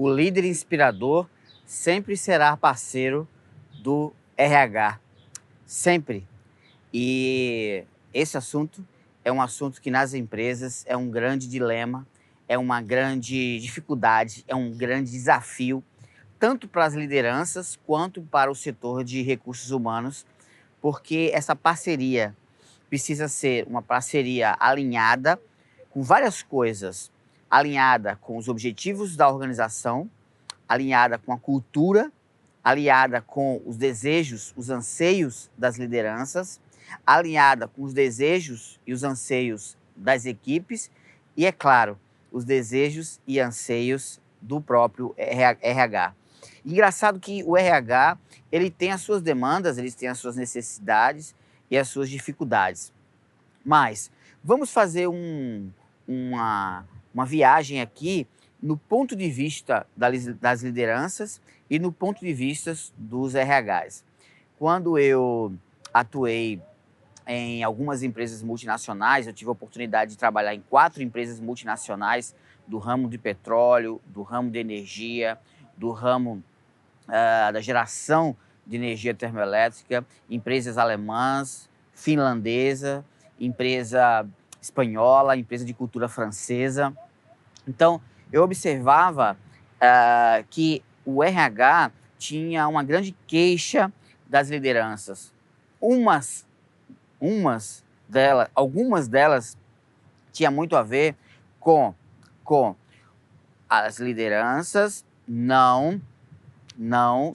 O líder inspirador sempre será parceiro do RH, sempre. E esse assunto é um assunto que nas empresas é um grande dilema, é uma grande dificuldade, é um grande desafio, tanto para as lideranças quanto para o setor de recursos humanos, porque essa parceria precisa ser uma parceria alinhada com várias coisas, alinhada com os objetivos da organização, alinhada com a cultura, alinhada com os desejos, os anseios das lideranças, alinhada com os desejos e os anseios das equipes e, é claro, os desejos e anseios do próprio RH. Engraçado que o RH, ele tem as suas demandas, ele tem as suas necessidades e as suas dificuldades. Mas vamos fazer uma viagem aqui no ponto de vista das lideranças e no ponto de vista dos RHs. Quando eu atuei em algumas empresas multinacionais, eu tive a oportunidade de trabalhar em 4 empresas multinacionais do ramo de petróleo, do ramo de energia, do ramo da geração de energia termoelétrica, empresas alemãs, finlandesa, empresa espanhola, empresa de cultura francesa. Então, eu observava que o RH tinha uma grande queixa das lideranças. Algumas delas tinha muito a ver com as lideranças não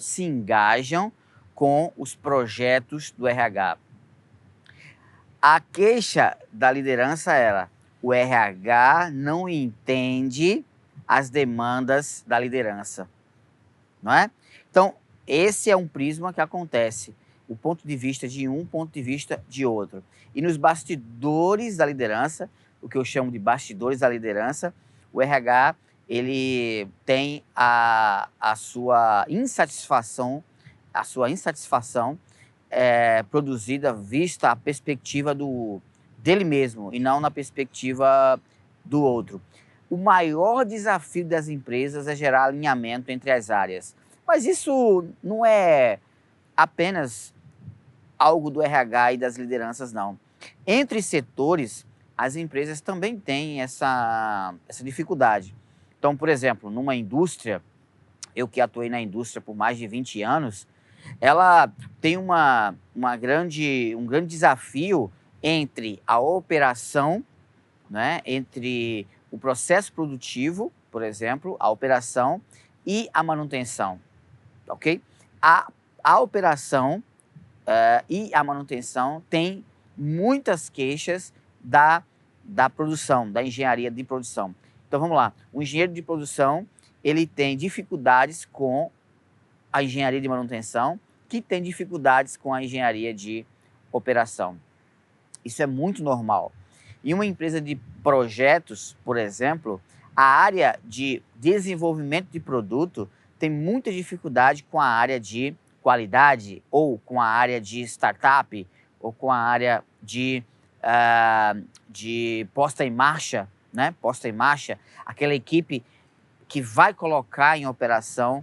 se engajam com os projetos do RH. A queixa da liderança era: o RH não entende as demandas da liderança, não é? Então, esse é um prisma que acontece, o ponto de vista de um, ponto de vista de outro. E nos bastidores da liderança, o que eu chamo de bastidores da liderança, o RH ele tem a sua insatisfação, produzida vista a perspectiva dele mesmo e não na perspectiva do outro. O maior desafio das empresas é gerar alinhamento entre as áreas. Mas isso não é apenas algo do RH e das lideranças, não. Entre setores, as empresas também têm essa dificuldade. Então, por exemplo, numa indústria, eu que atuei na indústria por mais de 20 anos, ela tem um grande desafio entre a operação, né, entre o processo produtivo, por exemplo, a operação e a manutenção, ok? A operação e a manutenção tem muitas queixas da produção, da engenharia de produção. Então vamos lá, o engenheiro de produção ele tem dificuldades com a engenharia de manutenção, que tem dificuldades com a engenharia de operação. Isso é muito normal. Em uma empresa de projetos, por exemplo, a área de desenvolvimento de produto tem muita dificuldade com a área de qualidade, ou com a área de startup, ou com a área de posta em marcha, né? Posta em marcha, aquela equipe que vai colocar em operação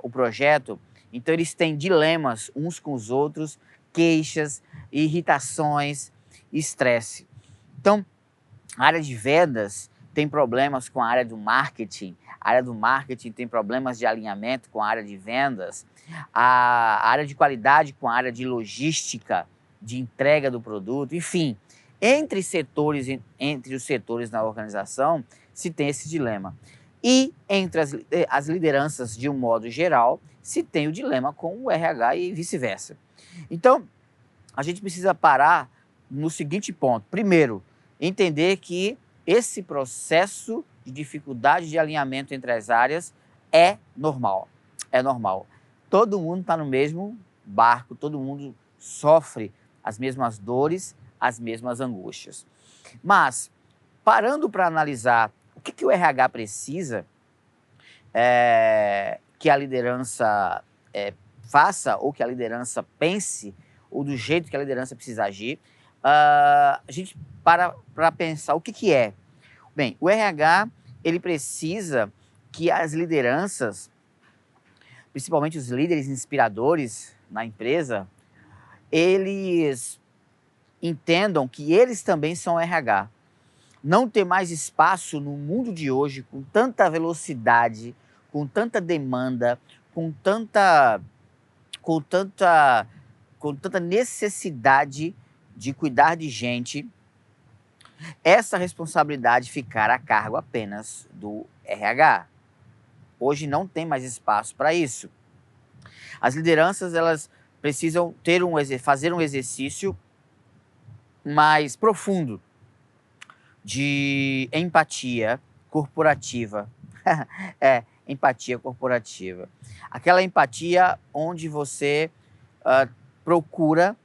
o projeto. Então eles têm dilemas uns com os outros, queixas, irritações, estresse. Então, a área de vendas tem problemas com a área do marketing, a área do marketing tem problemas de alinhamento com a área de vendas, a área de qualidade com a área de logística, de entrega do produto, enfim. Entre os setores na organização, se tem esse dilema. E entre as lideranças, de um modo geral, se tem o dilema com o RH e vice-versa. Então, a gente precisa parar no seguinte ponto. Primeiro, entender que esse processo de dificuldade de alinhamento entre as áreas é normal. É normal. Todo mundo está no mesmo barco, todo mundo sofre as mesmas dores, as mesmas angústias. Mas, parando para analisar o que o RH precisa que a liderança faça, ou que a liderança pense, ou do jeito que a liderança precisa agir, a gente para pensar o que é. Bem, o RH ele precisa que as lideranças, principalmente os líderes inspiradores na empresa, eles entendam que eles também são RH. Não ter mais espaço no mundo de hoje, com tanta velocidade, com tanta demanda, com tanta necessidade de cuidar de gente, essa responsabilidade ficar a cargo apenas do RH. Hoje não tem mais espaço para isso. As lideranças, elas precisam fazer um exercício mais profundo de empatia corporativa. Empatia corporativa. Aquela empatia onde você procura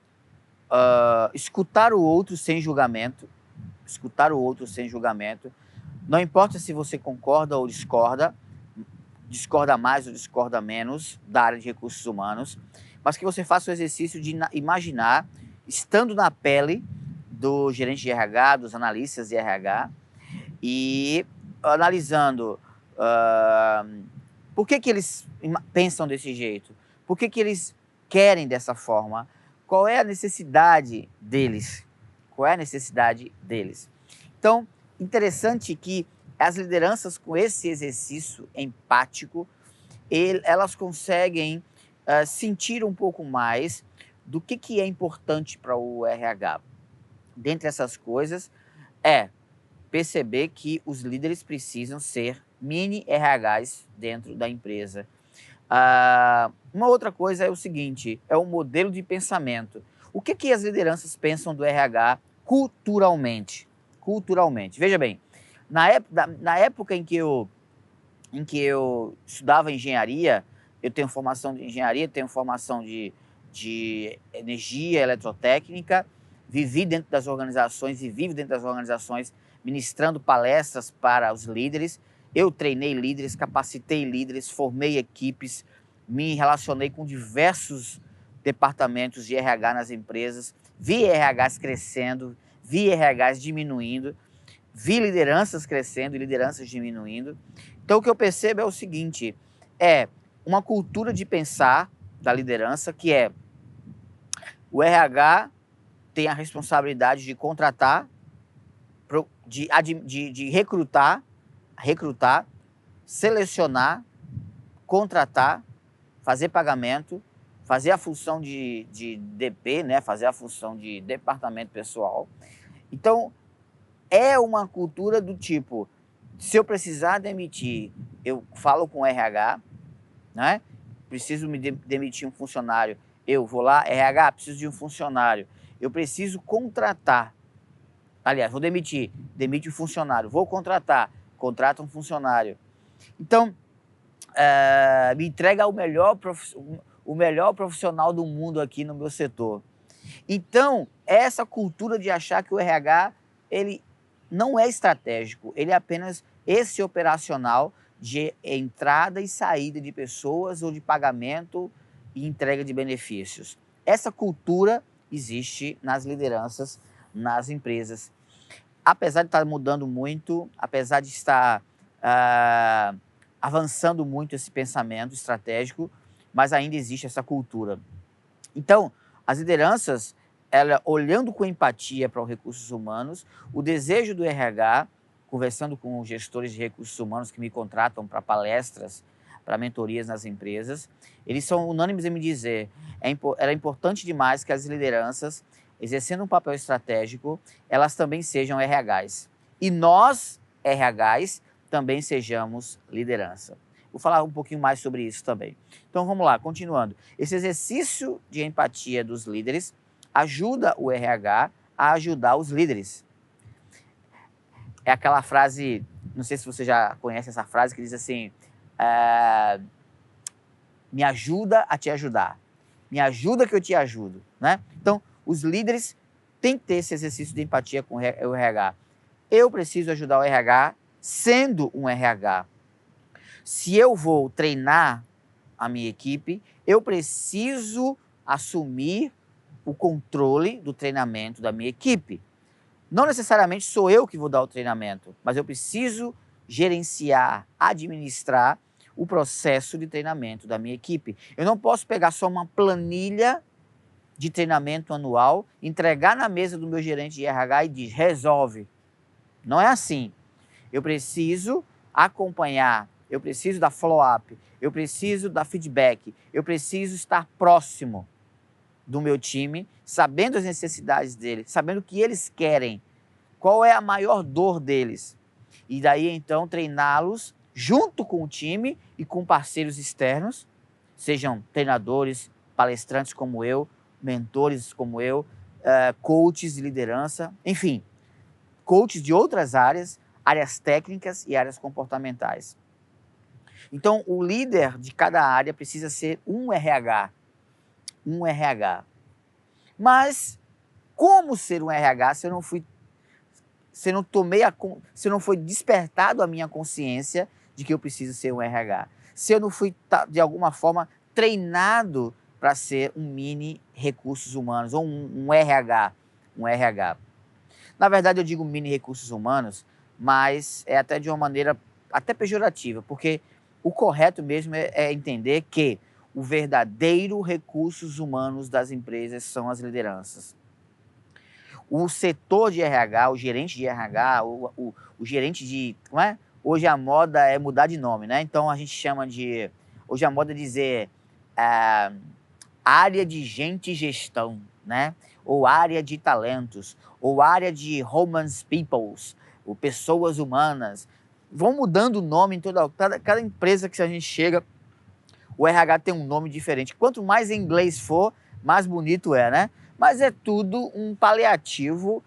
escutar o outro sem julgamento. Escutar o outro sem julgamento. Não importa se você concorda ou discorda mais ou discorda menos da área de recursos humanos, mas que você faça o exercício de imaginar, estando na pele do gerente de RH, dos analistas de RH, e analisando por que eles pensam desse jeito, por que eles querem dessa forma, qual é a necessidade deles, Então, interessante que as lideranças com esse exercício empático, elas conseguem sentir um pouco mais do que é importante para o RH. Dentre essas coisas, perceber que os líderes precisam ser mini RHs dentro da empresa. Uma outra coisa é o seguinte, é o modelo de pensamento. O que as lideranças pensam do RH culturalmente? Veja bem, na época em que eu estudava engenharia, eu tenho formação de engenharia, tenho formação de energia eletrotécnica, vivi dentro das organizações e vivo dentro das organizações ministrando palestras para os líderes. Eu treinei líderes, capacitei líderes, formei equipes, me relacionei com diversos departamentos de RH nas empresas, vi RHs crescendo, vi RHs diminuindo, vi lideranças crescendo e lideranças diminuindo. Então, o que eu percebo é o seguinte, é uma cultura de pensar da liderança que é o RH tem a responsabilidade de contratar, de recrutar, selecionar, contratar, fazer pagamento, fazer a função de DP, né? Fazer a função de departamento pessoal. Então, é uma cultura do tipo, se eu precisar demitir, eu falo com o RH, né? Preciso me demitir um funcionário, eu vou lá, RH, preciso de um funcionário, eu preciso contratar, aliás, vou demite o funcionário, vou contratar, contrata um funcionário. Então, me entrega o melhor profissional do mundo aqui no meu setor. Então, essa cultura de achar que o RH, ele não é estratégico, ele é apenas esse operacional de entrada e saída de pessoas ou de pagamento e entrega de benefícios. Essa cultura existe nas lideranças, nas empresas. Apesar de estar mudando muito, apesar de estar avançando muito esse pensamento estratégico, mas ainda existe essa cultura. Então, as lideranças, olhando com empatia para os recursos humanos, o desejo do RH, conversando com os gestores de recursos humanos que me contratam para palestras, para mentorias nas empresas, eles são unânimes em me dizer era importante demais que as lideranças, exercendo um papel estratégico, elas também sejam RHs. E nós, RHs, também sejamos liderança. Vou falar um pouquinho mais sobre isso também. Então vamos lá, continuando. Esse exercício de empatia dos líderes ajuda o RH a ajudar os líderes. É aquela frase, não sei se você já conhece essa frase, que diz assim, me ajuda a te ajudar, me ajuda que eu te ajudo, né? Então, os líderes têm que ter esse exercício de empatia com o RH. Eu preciso ajudar o RH sendo um RH. Se eu vou treinar a minha equipe, eu preciso assumir o controle do treinamento da minha equipe. Não necessariamente sou eu que vou dar o treinamento, mas eu preciso gerenciar, administrar o processo de treinamento da minha equipe. Eu não posso pegar só uma planilha de treinamento anual, entregar na mesa do meu gerente de RH e dizer, resolve. Não é assim. Eu preciso acompanhar, eu preciso dar follow-up, eu preciso dar feedback, eu preciso estar próximo do meu time, sabendo as necessidades deles, sabendo o que eles querem, qual é a maior dor deles. E daí, então, treiná-los junto com o time e com parceiros externos, sejam treinadores, palestrantes como eu, mentores como eu, coaches de liderança, enfim, coaches de outras áreas, áreas técnicas e áreas comportamentais. Então, o líder de cada área precisa ser um RH. Um RH. Mas, como ser um RH se eu não fui se não foi despertado a minha consciência de que eu preciso ser um RH. Se eu não fui, de alguma forma, treinado para ser um mini recursos humanos, ou um RH. Um RH. Na verdade, eu digo mini recursos humanos, mas é até de uma maneira até pejorativa, porque o correto mesmo é entender que o verdadeiro recursos humanos das empresas são as lideranças. O setor de RH, o gerente de RH, o gerente de... Não é? Hoje a moda é mudar de nome, né? Então a gente chama de... Hoje a moda é dizer área de gente e gestão, né? Ou área de talentos, ou área de human peoples, ou pessoas humanas. Vão mudando o nome em cada empresa que a gente chega, o RH tem um nome diferente. Quanto mais em inglês for, mais bonito é, né? Mas é tudo um paliativo,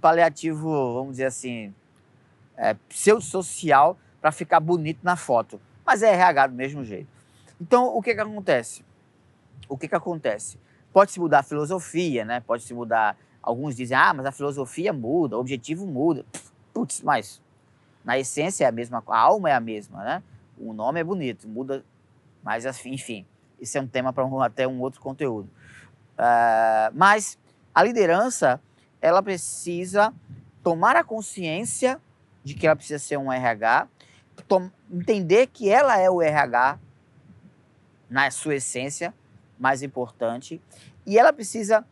vamos dizer assim, pseudo-social para ficar bonito na foto. Mas é RH do mesmo jeito. Então, o que que acontece? O que que acontece? Pode-se mudar a filosofia, né? Pode-se mudar... Alguns dizem, mas a filosofia muda, o objetivo muda. Putz, mas na essência é a mesma, a alma é a mesma, né? O nome é bonito, muda, mas enfim, isso é um tema para até um outro conteúdo. Mas a liderança, ela precisa tomar a consciência de que ela precisa ser um RH, entender que ela é o RH na sua essência, mais importante, e ela precisa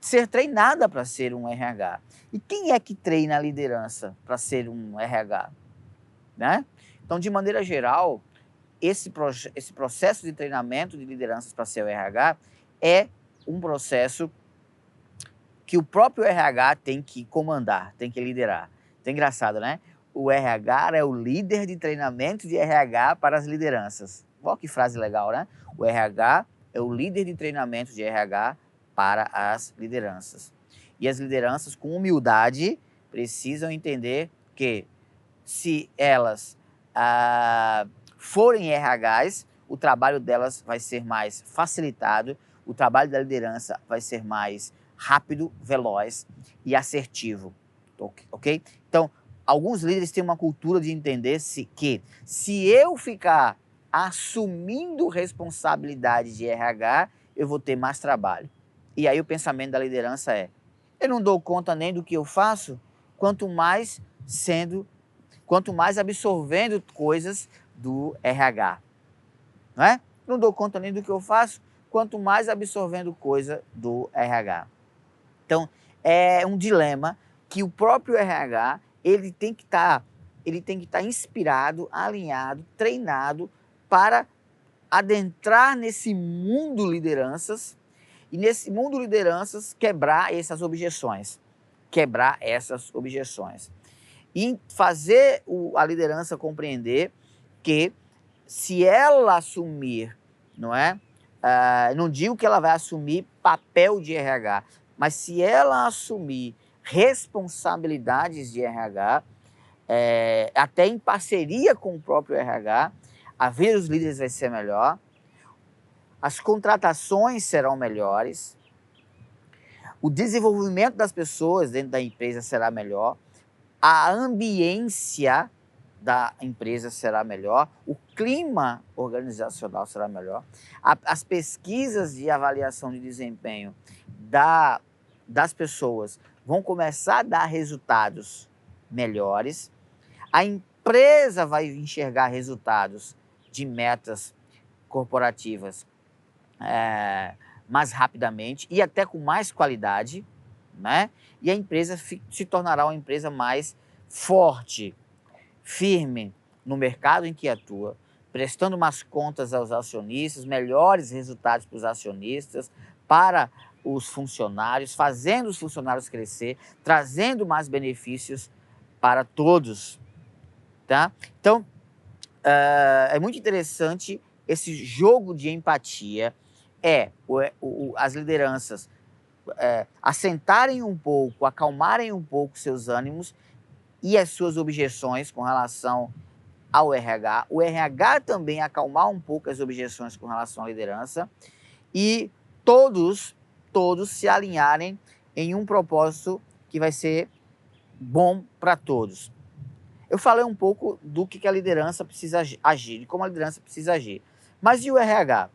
ser treinada para ser um RH. E quem é que treina a liderança para ser um RH? Né? Então, de maneira geral, esse processo de treinamento de lideranças para ser o RH é um processo que o próprio RH tem que comandar, tem que liderar. É engraçado, né? O RH é o líder de treinamento de RH para as lideranças. Olha que frase legal, né? O RH é o líder de treinamento de RH para as lideranças. E as lideranças, com humildade, precisam entender que se elas forem RHs, o trabalho delas vai ser mais facilitado, o trabalho da liderança vai ser mais rápido, veloz e assertivo, ok? Então, alguns líderes têm uma cultura de entender que se eu ficar assumindo responsabilidade de RH, eu vou ter mais trabalho. E aí o pensamento da liderança é, eu não dou conta nem do que eu faço, quanto mais absorvendo coisas do RH, não é? Não dou conta nem do que eu faço, quanto mais absorvendo coisa do RH. Então, é um dilema que o próprio RH, ele tem que estar inspirado, alinhado, treinado para adentrar nesse mundo lideranças e nesse mundo lideranças quebrar essas objeções. E fazer a liderança compreender que se ela assumir, não é? Não digo que ela vai assumir papel de RH, mas se ela assumir responsabilidades de RH, até em parceria com o próprio RH, a vida dos líderes vai ser melhor, as contratações serão melhores, o desenvolvimento das pessoas dentro da empresa será melhor, a ambiência da empresa será melhor, o clima organizacional será melhor, as pesquisas de avaliação de desempenho das pessoas vão começar a dar resultados melhores, A empresa vai enxergar resultados de metas corporativas mais rapidamente e até com mais qualidade, né? E a empresa se tornará uma empresa mais forte, firme no mercado em que atua, prestando mais contas aos acionistas, melhores resultados para os acionistas, para os funcionários, fazendo os funcionários crescer, trazendo mais benefícios para todos, tá? Então, é muito interessante esse jogo de empatia, as lideranças assentarem um pouco, acalmarem um pouco seus ânimos e as suas objeções com relação ao RH, o RH também acalmar um pouco as objeções com relação à liderança e todos se alinharem em um propósito que vai ser bom para todos. Eu falei um pouco do que a liderança precisa agir, de como a liderança precisa agir. Mas e o RH?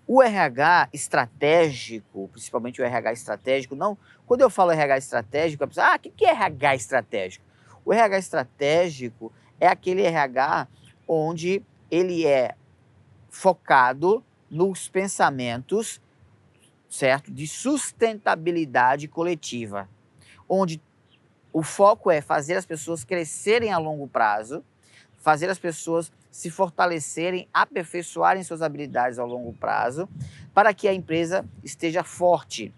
O RH estratégico, principalmente o RH estratégico, não. Quando eu falo RH estratégico, a pessoa, o que é RH estratégico? O RH estratégico é aquele RH onde ele é focado nos pensamentos, certo, de sustentabilidade coletiva, onde o foco é fazer as pessoas crescerem a longo prazo, fazer as pessoas se fortalecerem, aperfeiçoarem suas habilidades ao longo prazo, para que a empresa esteja forte.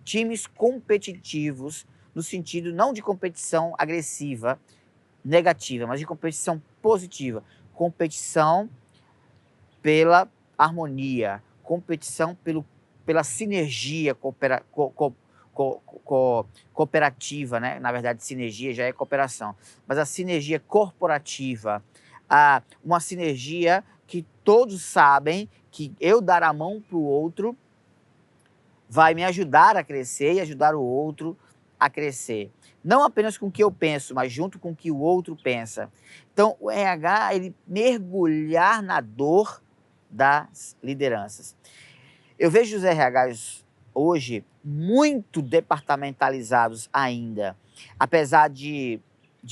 Times competitivos, no sentido não de competição agressiva, negativa, mas de competição positiva. Competição pela harmonia, competição pela sinergia cooperativa, né? Na verdade, sinergia já é cooperação, mas a sinergia corporativa, uma sinergia que todos sabem que eu dar a mão para o outro vai me ajudar a crescer e ajudar o outro a crescer. Não apenas com o que eu penso, mas junto com o que o outro pensa. Então, o RH, ele mergulhar na dor das lideranças. Eu vejo os RHs hoje muito departamentalizados ainda, apesar de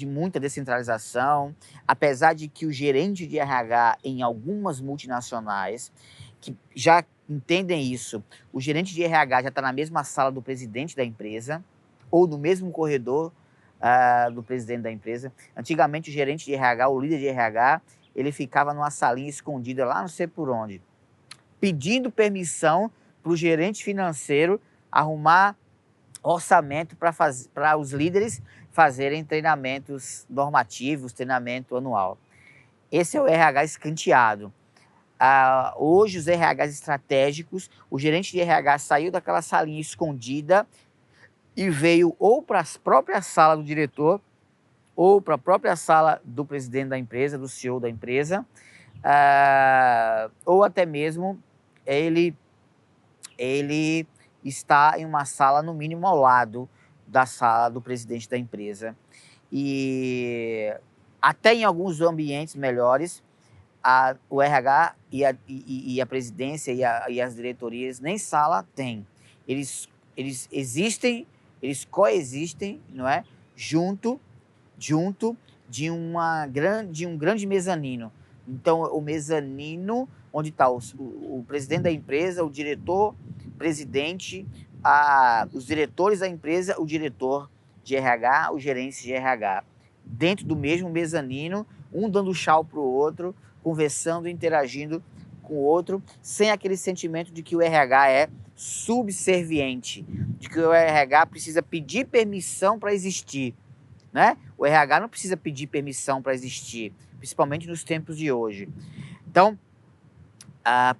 muita descentralização, apesar de que o gerente de RH em algumas multinacionais, que já entendem isso, o gerente de RH já está na mesma sala do presidente da empresa, ou no mesmo corredor do presidente da empresa. Antigamente o gerente de RH, o líder de RH, ele ficava numa salinha escondida lá não sei por onde, pedindo permissão para o gerente financeiro arrumar orçamento para os líderes fazerem treinamentos normativos, treinamento anual. Esse é o RH escanteado. Hoje, os RHs estratégicos, o gerente de RH saiu daquela salinha escondida e veio ou para a própria sala do diretor ou para a própria sala do presidente da empresa, do CEO da empresa, ou até mesmo ele está em uma sala, no mínimo, ao lado da sala do presidente da empresa. E até em alguns ambientes melhores, o RH e a presidência e as diretorias nem sala têm. Eles existem, eles coexistem, não é? Junto de um grande mezanino. Então, o mezanino, onde está o presidente da empresa, o diretor, presidente, os diretores da empresa, o diretor de RH, os gerentes de RH, dentro do mesmo mezanino, um dando tchau para o outro, conversando, interagindo com o outro, sem aquele sentimento de que o RH é subserviente, de que o RH precisa pedir permissão para existir, né? O RH não precisa pedir permissão para existir, principalmente nos tempos de hoje. Então,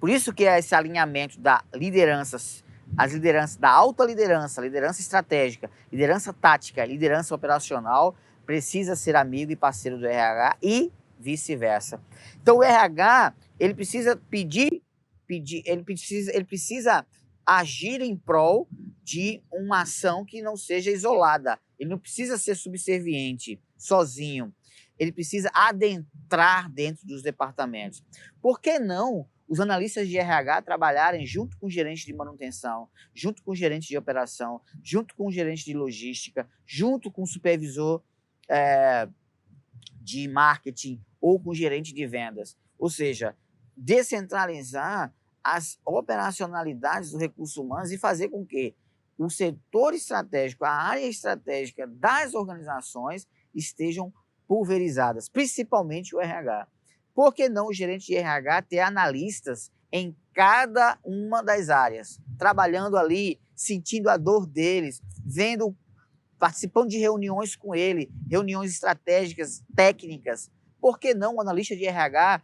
por isso que esse alinhamento da lideranças, as lideranças da alta liderança, liderança estratégica, liderança tática, liderança operacional, precisa ser amigo e parceiro do RH e vice-versa. Então, o RH, ele precisa ele precisa agir em prol de uma ação que não seja isolada. Ele não precisa ser subserviente, sozinho. Ele precisa adentrar dentro dos departamentos. Por que não os analistas de RH trabalharem junto com o gerente de manutenção, junto com o gerente de operação, junto com o gerente de logística, junto com o supervisor de marketing ou com o gerente de vendas. Ou seja, descentralizar as operacionalidades do recurso humano e fazer com que o setor estratégico, a área estratégica das organizações estejam pulverizadas, principalmente o RH. Por que não o gerente de RH ter analistas em cada uma das áreas, trabalhando ali, sentindo a dor deles, vendo, participando de reuniões com ele, reuniões estratégicas, técnicas? Por que não o analista de RH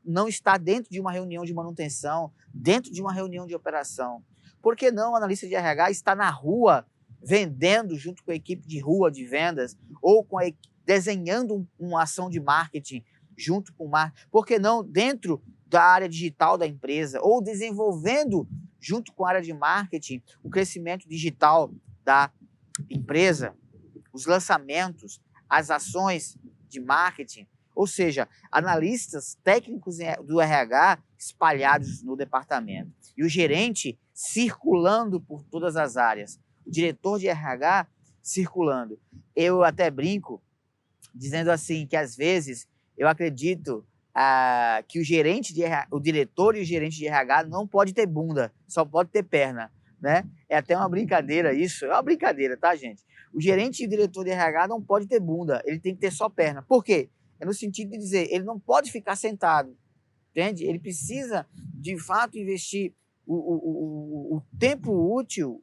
não está dentro de uma reunião de manutenção, dentro de uma reunião de operação? Por que não o analista de RH está na rua vendendo junto com a equipe de rua de vendas ou desenhando uma ação de marketing junto com o marketing? Por que não dentro da área digital da empresa ou desenvolvendo junto com a área de marketing o crescimento digital da empresa, os lançamentos, as ações de marketing? Ou seja, analistas técnicos do RH espalhados no departamento. E o gerente circulando por todas as áreas. O diretor de RH circulando. Eu até brinco dizendo assim que às vezes eu acredito que o diretor e o gerente de RH não pode ter bunda, só pode ter perna, né? É até uma brincadeira isso, é uma brincadeira, tá, gente? O gerente e o diretor de RH não pode ter bunda, ele tem que ter só perna. Por quê? É no sentido de dizer, ele não pode ficar sentado, entende? Ele precisa, de fato, investir o tempo útil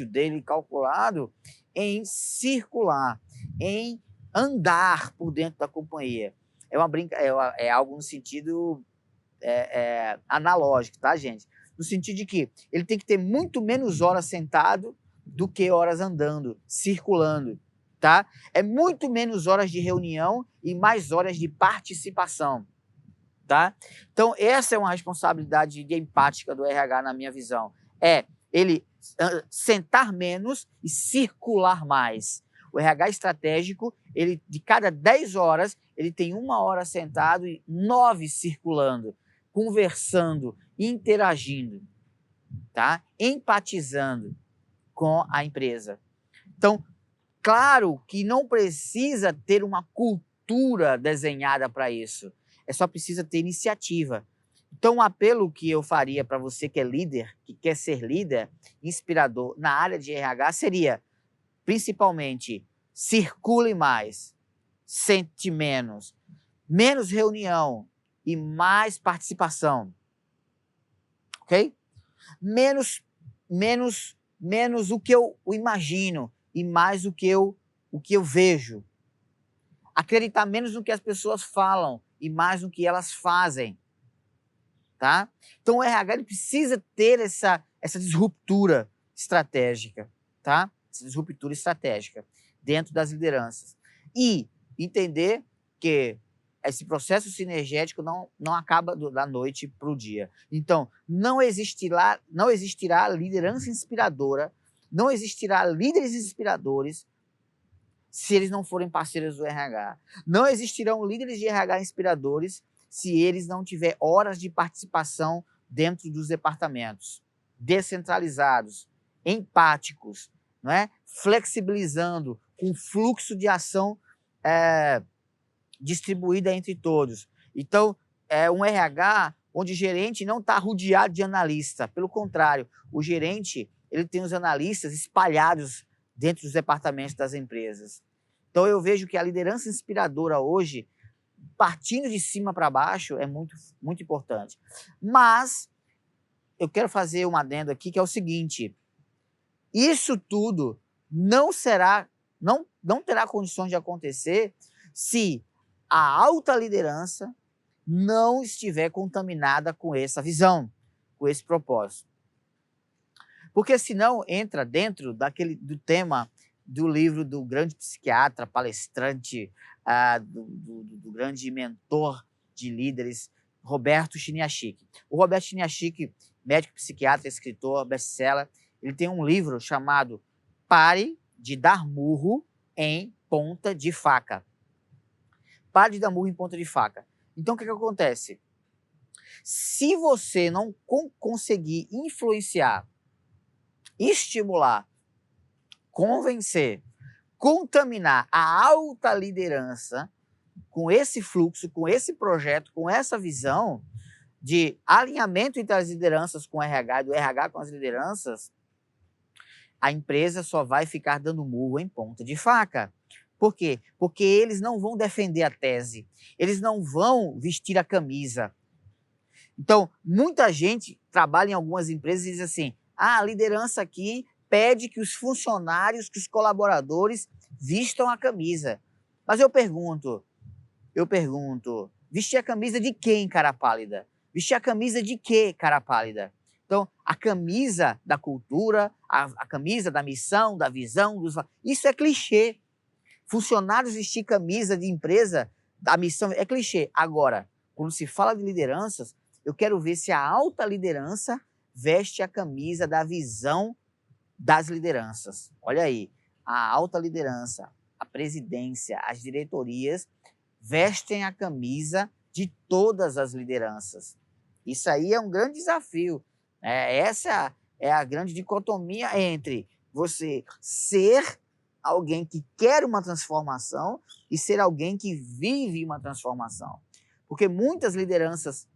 dele calculado em circular, em andar por dentro da companhia. É algo no sentido analógico, tá, gente? No sentido de que ele tem que ter muito menos horas sentado do que horas andando, circulando, tá? É muito menos horas de reunião e mais horas de participação, tá? Então, essa é uma responsabilidade empática do RH, na minha visão. É ele sentar menos e circular mais. O RH estratégico, ele, de cada 10 horas, ele tem 1 hora sentado e 9 circulando, conversando, interagindo, tá? Empatizando com a empresa. Então, claro que não precisa ter uma cultura desenhada para isso. É só precisa ter iniciativa. Então, um apelo que eu faria para você que é líder, que quer ser líder, inspirador na área de RH, seria, principalmente, circule mais, sente menos, menos reunião e mais participação, ok? Menos o que eu imagino e mais o que eu vejo. Acreditar menos no que as pessoas falam e mais no que elas fazem, tá? Então o RH ele precisa ter essa disruptura estratégica, tá? Essa disruptura estratégica dentro das lideranças. E entender que esse processo sinergético não acaba da noite para o dia. Então, não existirá liderança inspiradora, não existirá líderes inspiradores se eles não forem parceiros do RH. Não existirão líderes de RH inspiradores se eles não tiverem horas de participação dentro dos departamentos, descentralizados, empáticos, não é? Flexibilizando, com fluxo de ação distribuída entre todos. Então, é um RH onde o gerente não está rodeado de analista. Pelo contrário, o gerente ele tem os analistas espalhados dentro dos departamentos das empresas. Então, eu vejo que a liderança inspiradora hoje, partindo de cima para baixo, é muito, muito importante. Mas eu quero fazer um adendo aqui, que é o seguinte: isso tudo não terá condições de acontecer se a alta liderança não estiver contaminada com essa visão, com esse propósito. Porque senão entra dentro do tema do livro do grande psiquiatra, palestrante, do grande mentor de líderes, Roberto Chiniachik. O Roberto Chiniachik, médico psiquiatra, escritor, best-seller, ele tem um livro chamado Pare de Dar Murro em Ponta de Faca. Pare de dar murro em ponta de faca. Então, o que acontece? Se você não conseguir influenciar, estimular, convencer, contaminar a alta liderança com esse fluxo, com esse projeto, com essa visão de alinhamento entre as lideranças com o RH, do RH com as lideranças, a empresa só vai ficar dando murro em ponta de faca. Por quê? Porque eles não vão defender a tese, eles não vão vestir a camisa. Então, muita gente trabalha em algumas empresas e diz assim, a liderança aqui pede que os funcionários, que os colaboradores vistam a camisa. Mas eu pergunto, vestir a camisa de quem, cara pálida? Vestir a camisa de quê, cara pálida? Então, a camisa da cultura, a camisa da missão, da visão, isso é clichê. Funcionários vestir camisa de empresa, da missão, é clichê. Agora, quando se fala de lideranças, eu quero ver se a alta liderança veste a camisa da visão das lideranças. Olha aí, a alta liderança, a presidência, as diretorias vestem a camisa de todas as lideranças. Isso aí é um grande desafio. Essa é a grande dicotomia entre você ser alguém que quer uma transformação e ser alguém que vive uma transformação. Porque muitas lideranças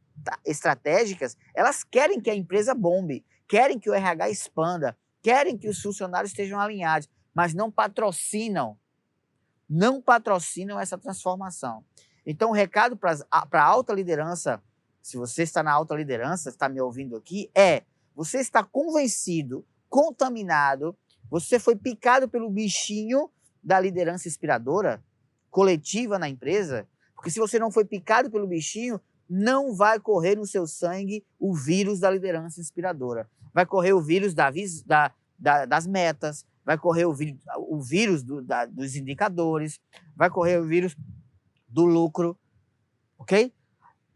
estratégicas, elas querem que a empresa bombe, querem que o RH expanda, querem que os funcionários estejam alinhados, mas não patrocinam essa transformação. Então, o recado para a alta liderança, se você está na alta liderança, está me ouvindo aqui, você está convencido, contaminado, você foi picado pelo bichinho da liderança inspiradora, coletiva na empresa, porque se você não foi picado pelo bichinho, não vai correr no seu sangue o vírus da liderança inspiradora. Vai correr o vírus das metas, vai correr o vírus dos indicadores, vai correr o vírus do lucro, ok?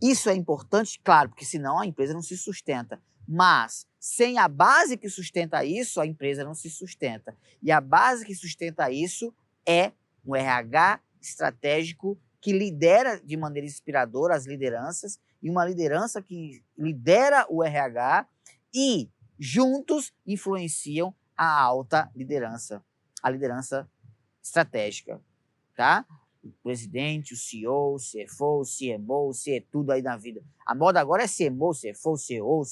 Isso é importante, claro, porque senão a empresa não se sustenta. Mas sem a base que sustenta isso, a empresa não se sustenta. E a base que sustenta isso é um RH estratégico que lidera de maneira inspiradora as lideranças e uma liderança que lidera o RH e juntos influenciam a alta liderança, a liderança estratégica, tá? O presidente, o CEO, o CFO, o CMO, o CE, tudo aí na vida. A moda agora é CMO, CFO, CEO,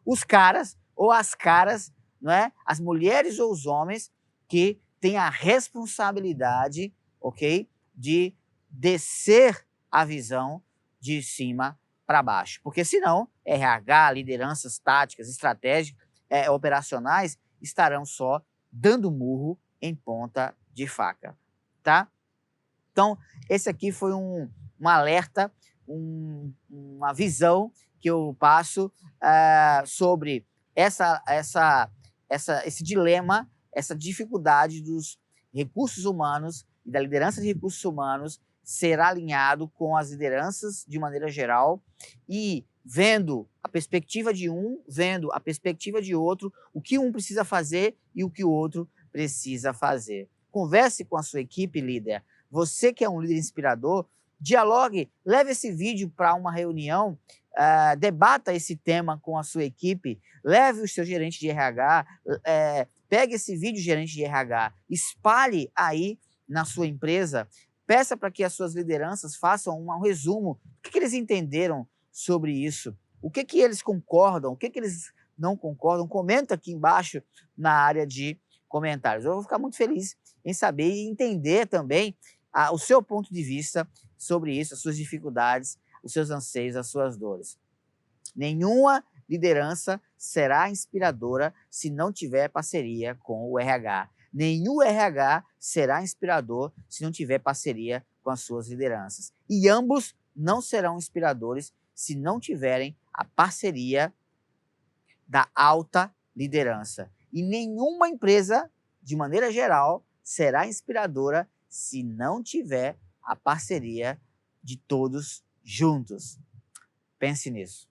os caras ou as caras, não é? As mulheres ou os homens que têm a responsabilidade, ok, de descer a visão de cima para baixo. Porque senão, RH, lideranças táticas, estratégicas, operacionais, estarão só dando murro em ponta de faca, tá? Então, esse aqui foi um alerta, uma visão que eu passo sobre esse dilema, essa dificuldade dos recursos humanos e da liderança de recursos humanos ser alinhado com as lideranças de maneira geral e vendo a perspectiva de um, vendo a perspectiva de outro, o que um precisa fazer e o que o outro precisa fazer. Converse com a sua equipe, líder. Você que é um líder inspirador, dialogue, leve esse vídeo para uma reunião, debata esse tema com a sua equipe, leve o seu gerente de RH, pegue esse vídeo, gerente de RH, espalhe aí na sua empresa, peça para que as suas lideranças façam um resumo do que eles entenderam sobre isso, o que eles concordam, o que eles não concordam, comenta aqui embaixo na área de comentários. Eu vou ficar muito feliz em saber e entender também o seu ponto de vista sobre isso, as suas dificuldades, os seus anseios, as suas dores. Nenhuma liderança será inspiradora se não tiver parceria com o RH. Nenhum RH será inspirador se não tiver parceria com as suas lideranças. E ambos não serão inspiradores se não tiverem a parceria da alta liderança. E nenhuma empresa, de maneira geral, será inspiradora se não tiver a parceria de todos juntos. Pense nisso.